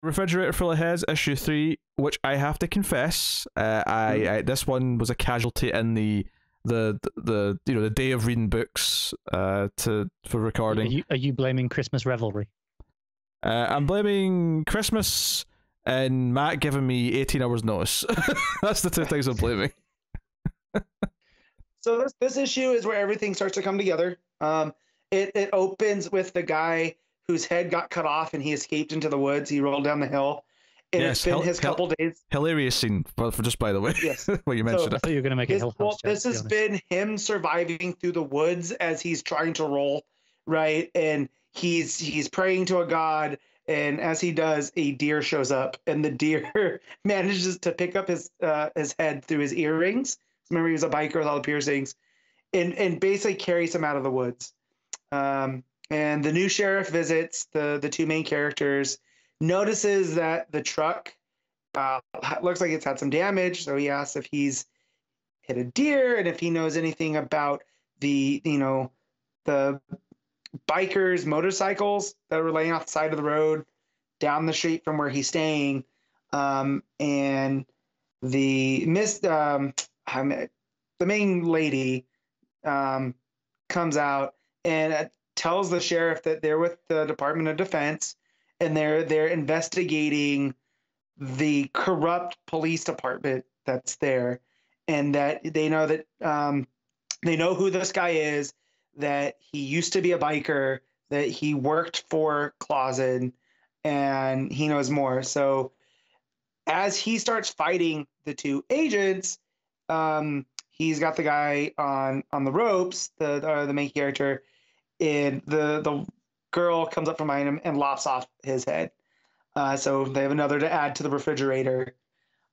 Refrigerator Full of Heads, issue 3, which I have to confess, I this one was a casualty in the the day of reading books for recording. Are you blaming Christmas revelry? I'm blaming Christmas and Matt giving me 18 hours notice. That's the two things I'm blaming. So this issue is where everything starts to come together. It opens with the guy whose head got cut off and he escaped into the woods. He rolled down the hill. And yes, it's been his couple days. Hilarious scene, for just by the way. Yes. When you mentioned I thought you were going to make a Hill House joke, this has been him surviving through the woods as he's trying to roll, right? And he's praying to a god, and as he does, a deer shows up, and the deer manages to pick up his head through his earrings. Remember, he was a biker with all the piercings, and basically carries him out of the woods. And the new sheriff visits the two main characters, notices that the truck looks like it's had some damage, so he asks if he's hit a deer and if he knows anything about the bikers' motorcycles that were laying off the side of the road down the street from where he's staying. And the main lady comes out and tells the sheriff that they're with the Department of Defense and they're investigating the corrupt police department that's there, and that they know who this guy is, that he used to be a biker, that he worked for Clausen, and he knows more. So as he starts fighting the two agents, he's got the guy on the ropes, the main character, and the girl comes up from behind him and lops off his head. So they have another to add to the refrigerator.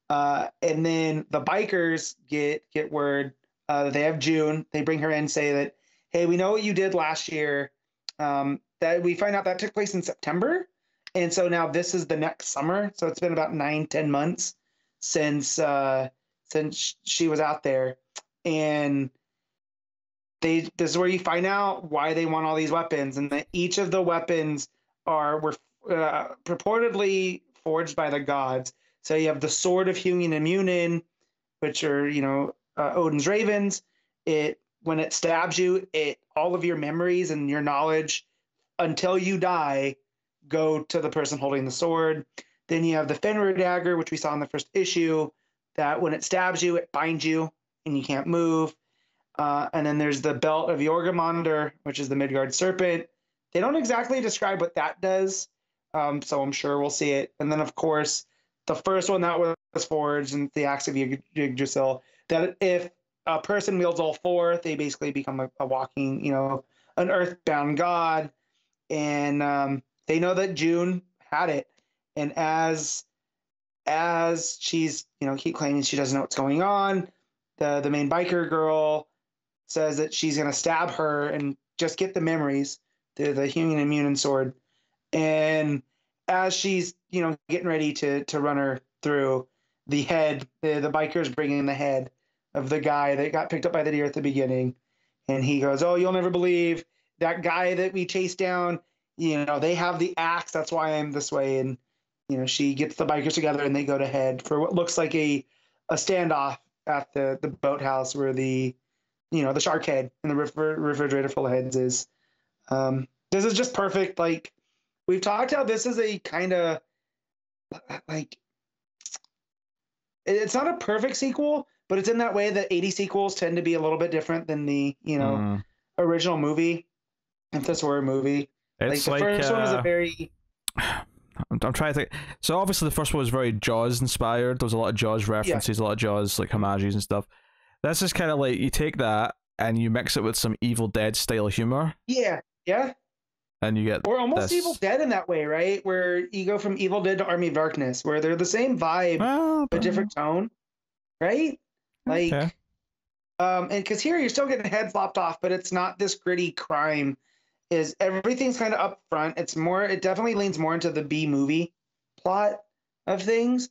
And then the bikers get word that they have June. They bring her in, say that, hey, we know what you did last year. That we find out that took place in September. And so now this is the next summer. So it's been about 9-10 months since she was out there. And this is where you find out why they want all these weapons, and that each of the weapons were purportedly forged by the gods. So you have the Sword of Hugin and Munin, which are Odin's ravens. When it stabs you, all of your memories and your knowledge until you die go to the person holding the sword. Then you have the Fenrir dagger, which we saw in the first issue, that when it stabs you, it binds you and you can't move. And then there's the belt of Jorgmundur, which is the Midgard serpent. They don't exactly describe what that does, so I'm sure we'll see it. And then, of course, the first one that was forged, and the axe of Yggdrasil, that if a person wields all four, they basically become a walking, an earthbound god. And they know that June had it. And as she's, keep claiming she doesn't know what's going on, the main biker girl says that she's going to stab her and just get the memories, the Hugin and Munin sword. And as she's, getting ready to run her through, the bikers bring in the head of the guy that got picked up by the deer at the beginning. And he goes, oh, you'll never believe that guy that we chased down, they have the axe. That's why I'm this way. And, she gets the bikers together and they go to head for what looks like a standoff at the boathouse where the shark head and the refrigerator full of heads is. This is just perfect. Like, we've talked how this is a kind of it's not a perfect sequel, but it's in that way that 80 sequels tend to be a little bit different than the original movie. If this were a movie, it's the first one was a very. I'm trying to think. So obviously the first one was very Jaws inspired. There was a lot of Jaws references, a lot of Jaws homages and stuff. This is kind of like you take that and you mix it with some Evil Dead style humor. Yeah. And you get almost Evil Dead in that way, right? Where you go from Evil Dead to Army of Darkness, where they're the same vibe, but different tone, right? And because here you're still getting heads lopped off, but it's not this gritty crime. Everything's kind of up front. It definitely leans more into the B movie plot of things,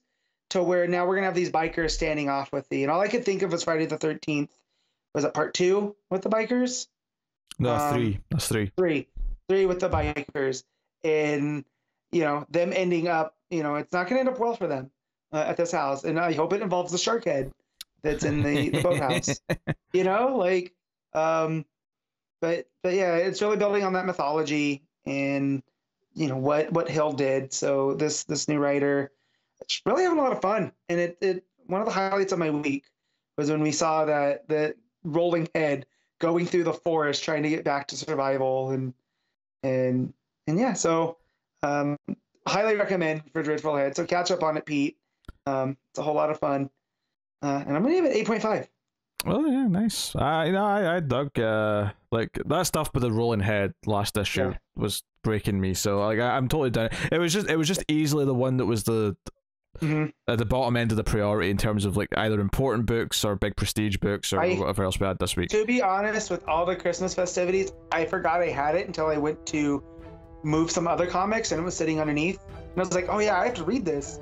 to where now we're gonna have these bikers standing off with and all I could think of was Friday the 13th. Was it part 2 with the bikers? No, 3. That's 3. 3 with the bikers, and them ending up, it's not going to end up well for them at this house. And I hope it involves the shark head that's in the boathouse, but yeah, it's really building on that mythology and, what Hill did. So this new writer, it's really having a lot of fun. And it one of the highlights of my week was when we saw that rolling head going through the forest trying to get back to survival, and yeah, so highly recommend for Dreadful Head. So catch up on it, Pete. It's a whole lot of fun, and I'm gonna give it 8.5. Oh yeah, nice. I dug like that stuff with the rolling head last issue was breaking me. So like I'm totally down. It was just easily the one that was the at the bottom end of the priority in terms of like either important books or big prestige books or whatever else we had this week. To be honest, with all the Christmas festivities, I forgot I had it until I went to move some other comics and it was sitting underneath, and I was like, oh yeah, I have to read this.